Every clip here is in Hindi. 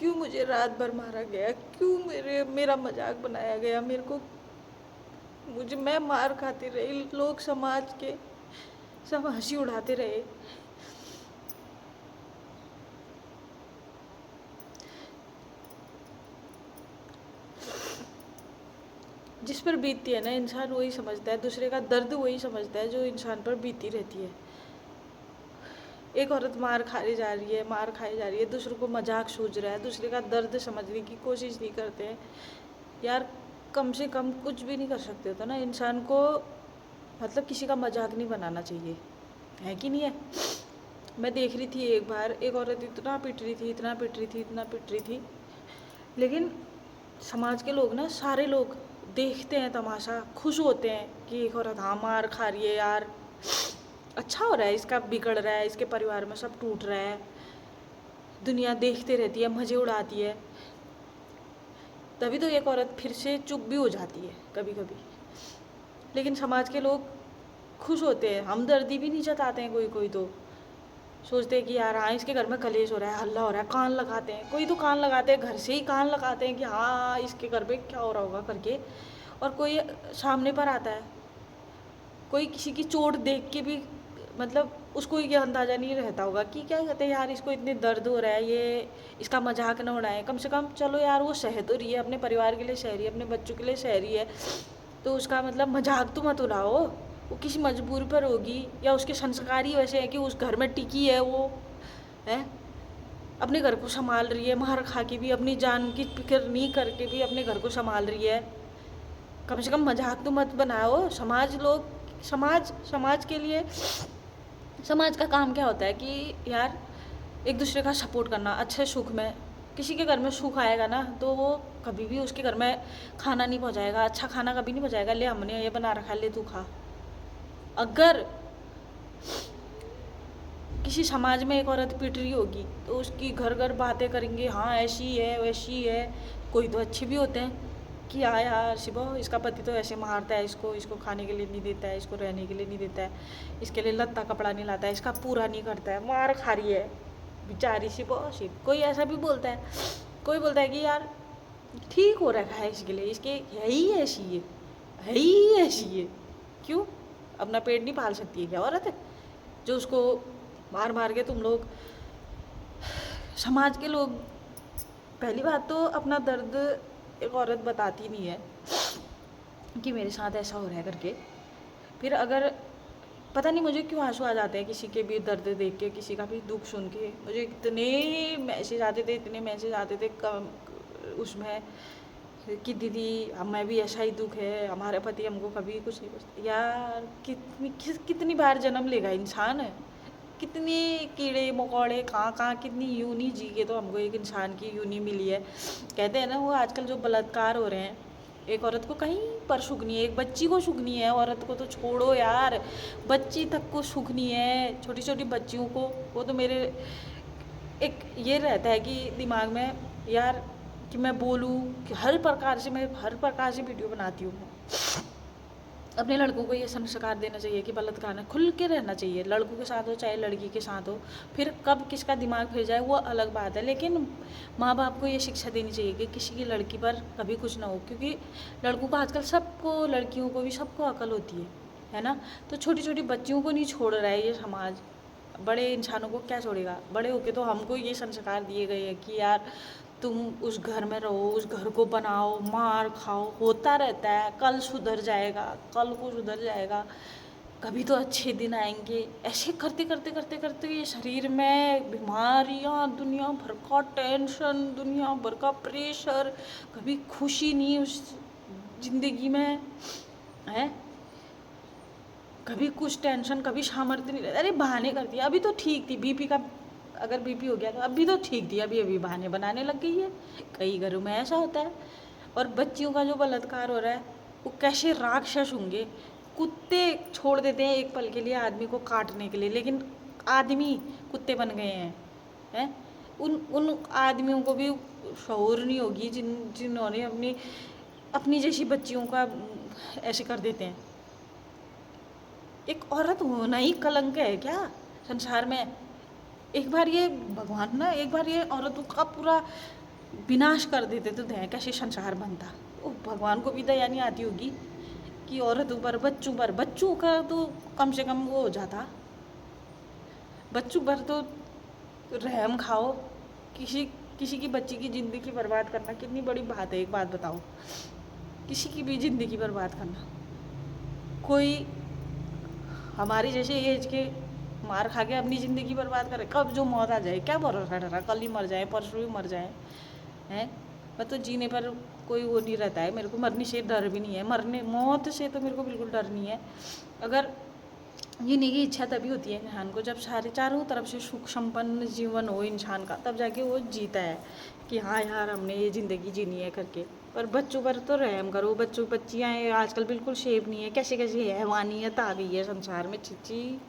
क्यों मुझे रात भर मारा गया, क्यों मेरा मजाक बनाया गया, मेरे को मुझे मैं मार खाती रही, लोग समाज के सब हंसी उड़ाते रहे। जिस पर बीतती है ना इंसान वही समझता है, दूसरे का दर्द वही समझता है जो इंसान पर बीती रहती है। एक औरत मार खाई जा रही है, मार खाई जा रही है, दूसरे को मजाक सूझ रहा है, दूसरे का दर्द समझने की कोशिश नहीं करते हैं यार। कम से कम कुछ भी नहीं कर सकते हो तो ना इंसान को मतलब किसी का मजाक नहीं बनाना चाहिए, है कि नहीं है। मैं देख रही थी एक बार एक औरत इतना पिट रही थी, इतना पिट रही थी, इतना पिट रही थी, लेकिन समाज के लोग ना सारे लोग देखते हैं तमाशा, खुश होते हैं कि एक औरत हाँ मार खा रही है यार, अच्छा हो रहा है, इसका बिगड़ रहा है, इसके परिवार में सब टूट रहा है, दुनिया देखते रहती है, मज़े उड़ाती है। तभी तो एक औरत फिर से चुप भी हो जाती है कभी कभी। लेकिन समाज के लोग खुश होते हैं, हमदर्दी भी नहीं जताते हैं, कोई कोई तो सोचते हैं कि यार हाँ इसके घर में कलेश हो रहा है, हल्ला हो रहा है, कान लगाते हैं, कोई तो कान लगाते हैं, घर से ही कान लगाते हैं कि हाँ इसके घर पे क्या हो रहा होगा करके। और कोई सामने पर आता है, कोई किसी की चोट देख के भी मतलब उसको ये अंदाज़ा नहीं रहता होगा कि क्या कहते हैं यार इसको इतने दर्द हो रहा है, ये इसका मजाक ना उड़ाए, कम से कम चलो यार वो सह तो रही है, अपने परिवार के लिए सह रही है, अपने बच्चों के लिए सह रही है, तो उसका मतलब मजाक तो मत उड़ाओ। वो किसी मजबूरी पर होगी या उसके संस्कार ही वैसे हैं कि उस घर में टिकी है वो, है अपने घर को संभाल रही है, मार खा के भी, अपनी जान की फिक्र नहीं करके भी अपने घर को संभाल रही है। कम से कम मजाक तो मत बनाओ। समाज समाज के लिए समाज का काम क्या होता है कि यार एक दूसरे का सपोर्ट करना, अच्छे सुख में। किसी के घर में सुख आएगा ना तो वो कभी भी उसके घर में खाना नहीं पहुंचाएगा, अच्छा खाना कभी नहीं पहुंचाएगा, ले हमने ये बना रखा ले तू खा। अगर किसी समाज में एक औरत पिट रही होगी तो उसकी घर घर बातें करेंगे, हाँ ऐसी है वैसी है। कोई तो अच्छे भी होते हैं कि हाँ यार शिबो इसका पति तो ऐसे मारता है, इसको इसको खाने के लिए नहीं देता है, इसको रहने के लिए नहीं देता है, इसके लिए लत्ता कपड़ा नहीं लाता है, इसका पूरा नहीं करता है, मार खा रही है बेचारी शिबो शिब। कोई ऐसा भी बोलता है, कोई बोलता है कि यार ठीक हो रखा है इसके लिए, इसके है ही ऐसी है ही ऐसी है। क्यों अपना पेट नहीं पाल सकती है क्या औरत, जो उसको मार मार के तुम लोग समाज के लोग। पहली बात तो अपना दर्द एक औरत बताती नहीं है कि मेरे साथ ऐसा हो रहा है करके। फिर अगर पता नहीं मुझे क्यों आंसू आ जाते हैं किसी के भी दर्द देख के, किसी का भी दुख सुन के। मुझे इतने मैसेज आते थे, इतने मैसेज आते थे उसमें कि दीदी हमें भी ऐसा ही दुख है, हमारे पति हमको कभी कुछ नहीं पूछते। यार कितनी बार जन्म लेगा इंसान, कितने कीड़े मकोड़े कहाँ कहाँ कितनी यूनी जी के तो हमको एक इंसान की यूनी मिली है। कहते हैं ना वो आजकल जो बलात्कार हो रहे हैं, एक औरत को कहीं पर सुख नहीं है, एक बच्ची को सुख नहीं है, औरत को तो छोड़ो यार, बच्ची तक को सुख नहीं है, छोटी छोटी बच्चियों को। वो तो मेरे एक ये रहता है कि दिमाग में यार कि मैं बोलूँ कि मैं हर प्रकार से वीडियो बनाती हूँ। अपने लड़कों को ये संस्कार देना चाहिए कि बलात्कार में खुल के रहना चाहिए, लड़कों के साथ हो चाहे लड़की के साथ हो। फिर कब किसका दिमाग फिर जाए वो अलग बात है, लेकिन माँ बाप को ये शिक्षा देनी चाहिए कि किसी की लड़की पर कभी कुछ ना हो। क्योंकि लड़कों को आजकल सबको, लड़कियों को भी सबको अकल होती है ना। तो छोटी छोटी बच्चियों को नहीं छोड़ रहा है ये समाज, बड़े इंसानों को क्या छोड़ेगा। बड़े होके तो हमको ये संस्कार दिए गए हैं कि यार तुम उस घर में रहो, उस घर को बनाओ, मार खाओ, होता रहता है, कल सुधर जाएगा, कल को सुधर जाएगा, कभी तो अच्छे दिन आएंगे। ऐसे करते करते करते करते ये शरीर में बीमारियां, दुनिया भर का टेंशन, दुनिया भर का प्रेशर, कभी खुशी नहीं उस जिंदगी में है, कभी कुछ टेंशन, कभी सामर्थ्य नहीं रहता। अरे बहाने करती है, अभी तो ठीक थी, बीपी का अगर बीपी हो गया तो अभी तो ठीक थी, अभी अभी बहाने बनाने लग गई है। कई घरों में ऐसा होता है। और बच्चियों का जो बलात्कार हो रहा है वो कैसे राक्षस होंगे। कुत्ते छोड़ देते हैं एक पल के लिए आदमी को काटने के लिए, लेकिन आदमी कुत्ते बन गए हैं। उन उन आदमियों को भी शऊर नहीं होगी जिन्होंने अपनी अपनी जैसी बच्चियों का ऐसे कर देते हैं। एक औरत होना ही कलंक है क्या संसार में। एक बार ये भगवान ना, एक बार ये औरतों का पूरा विनाश कर देते तो दें कैसे संसार बनता। ओ भगवान को भी दया नहीं आती होगी कि औरतों पर, बच्चों का तो कम से कम वो हो जाता, बच्चों पर तो रहम खाओ। किसी किसी की बच्ची की ज़िंदगी बर्बाद करना कितनी बड़ी बात है, एक बात बताओ। किसी की भी ज़िंदगी बर्बाद करना, कोई हमारी जैसे एज के मार खा के अपनी ज़िंदगी बर्बाद करे, कब जो मौत आ जाए क्या भरोसा डरा, कल ही मर जाए परसों ही मर जाए हैं। मैं तो जीने पर कोई वो नहीं रहता है, मेरे को मरने से डर भी नहीं है, मरने मौत से तो मेरे को बिल्कुल डर नहीं है। अगर जीने की इच्छा तभी होती है इंसान को जब सारे चारों तरफ से सुख संपन्न जीवन हो इंसान का, तब जाके वो जीता है कि हाँ यार हमने ये ज़िंदगी जीनी है करके। पर बच्चों पर तो रहम करो, बच्चों बच्चियाँ आजकल बिल्कुल सेफ नहीं है, कैसे कैसे हैवानियत आ गई है संसार में। चिच्ची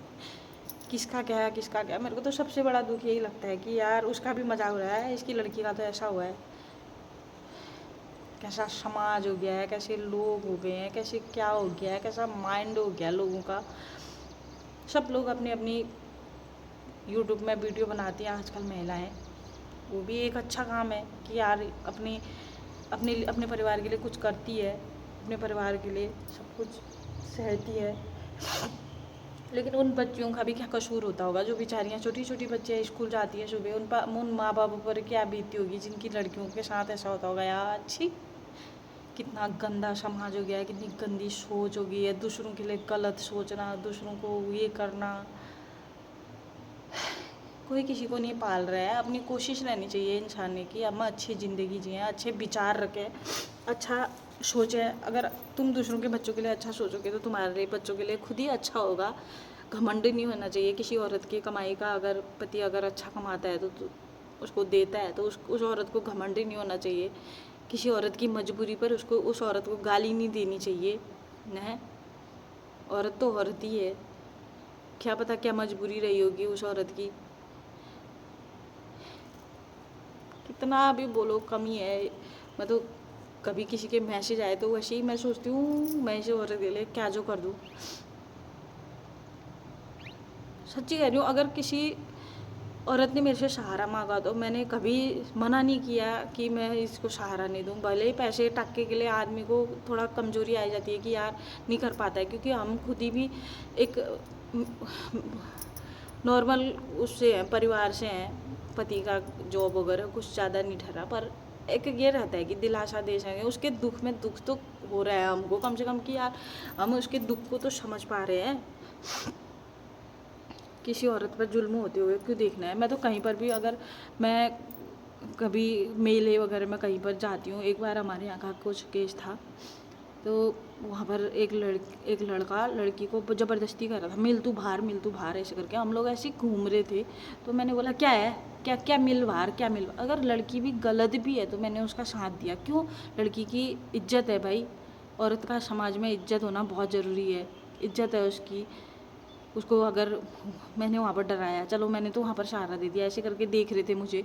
किसका क्या है किसका क्या। मेरे को तो सबसे बड़ा दुख यही लगता है कि यार उसका भी मजाक उड़ाया है, इसकी लड़की का तो ऐसा हुआ है। कैसा समाज हो गया है, कैसे लोग हो गए हैं, कैसे क्या हो गया है, कैसा माइंड हो गया लोगों का। सब लोग अपनी अपनी यूट्यूब में वीडियो बनाती हैं आजकल महिलाएं, वो भी एक अच्छा काम है कि यार अपनी अपने अपने परिवार के लिए कुछ करती है, अपने परिवार के लिए सब कुछ सहती है। लेकिन उन बच्चियों का भी क्या कसूर होता होगा, जो बेचारियाँ छोटी छोटी बच्चियाँ स्कूल जाती है सुबह, उन माँ बापों पर क्या बीतती होगी जिनकी लड़कियों के साथ ऐसा होता होगा यार। अच्छी कितना गंदा समाज हो गया है, कितनी गंदी सोच हो गई है, दूसरों के लिए गलत सोचना, दूसरों को ये करना। कोई किसी को नहीं पाल रहा है, अपनी कोशिश रहनी चाहिए इंसान ने कि हम अच्छी ज़िंदगी जिएँ, अच्छे विचार रखें, अच्छा सोचें। अगर तुम दूसरों के बच्चों के लिए अच्छा सोचोगे तो तुम्हारे बच्चों के लिए खुद ही अच्छा होगा। घमंड नहीं होना चाहिए किसी औरत की कमाई का। अगर पति अगर अच्छा कमाता है तो उसको देता है तो उस औरत को घमंड नहीं होना चाहिए। किसी औरत की मजबूरी पर उसको उस औरत को गाली नहीं देनी चाहिए न। औरत तो औरत ही है, क्या पता क्या मजबूरी रही होगी उस औरत की। कितना भी बोलो कमी है। मैं तो कभी किसी के मैसेज आए तो वैसे ही मैं सोचती हूँ मैं इसे औरत के लिए क्या जो कर दूँ। सच्ची कह रही हूँ, अगर किसी औरत ने मेरे से सहारा मांगा तो मैंने कभी मना नहीं किया कि मैं इसको सहारा नहीं दूँ। भले ही पैसे टक्के के लिए आदमी को थोड़ा कमज़ोरी आ जाती है कि यार नहीं कर पाता है, क्योंकि हम खुद ही भी एक नॉर्मल उससे हैं, परिवार से हैं, पति का जॉब वगैरह कुछ ज़्यादा नहीं ठहरा। पर एक ये रहता है कि दिलासा दे सकें, उसके दुख में दुख तो हो रहा है हमको कम से कम कि यार हम उसके दुख को तो समझ पा रहे हैं। किसी औरत पर जुल्म होते हुए क्यों देखना है। मैं तो कहीं पर भी अगर मैं कभी मेले वगैरह में कहीं पर जाती हूँ, एक बार हमारे यहाँ का कुछ केस था तो वहाँ पर एक लड़का लड़की को ज़बरदस्ती कर रहा था, मिल तू बाहर ऐसे करके। हम लोग ऐसे ही घूम रहे थे तो मैंने बोला क्या है, क्या क्या मिल बाहर, क्या मिल। अगर लड़की भी गलत भी है तो मैंने उसका साथ दिया। क्यों? लड़की की इज्जत है भाई, औरत का समाज में इज्जत होना बहुत ज़रूरी है। इज्जत है उसकी, उसको अगर मैंने वहाँ पर डराया, चलो मैंने तो वहाँ पर सहारा दे दिया। ऐसे करके देख रहे थे मुझे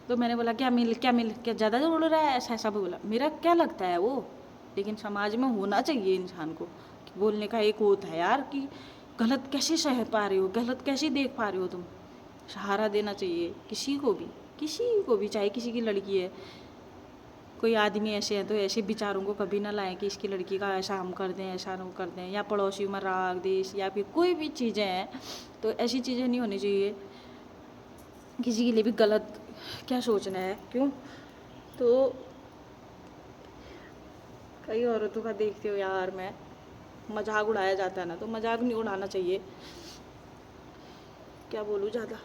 तो मैंने बोला क्या मिल क्या ज़्यादा जो बोल रहा है, ऐसा ऐसा बोला। मेरा क्या लगता है वो, लेकिन समाज में होना चाहिए इंसान को कि बोलने का एक होता है यार कि गलत कैसे सह पा रहे हो, गलत कैसे देख पा रहे हो तुम। सहारा देना चाहिए किसी को भी चाहे किसी की लड़की है। कोई आदमी ऐसे हैं तो ऐसे विचारों को कभी ना लाएं कि इसकी लड़की का ऐसा हम कर दें, ऐसा हम कर दें, या पड़ोसी में राग देश या फिर कोई भी चीज़ें हैं तो ऐसी चीज़ें नहीं होनी चाहिए। किसी के लिए भी गलत क्या सोचना है, क्यों? तो कई औरतों का देखते हो यार, मैं मजाक उड़ाया जाता है ना, तो मजाक नहीं उड़ाना चाहिए। क्या बोलूँ ज़्यादा।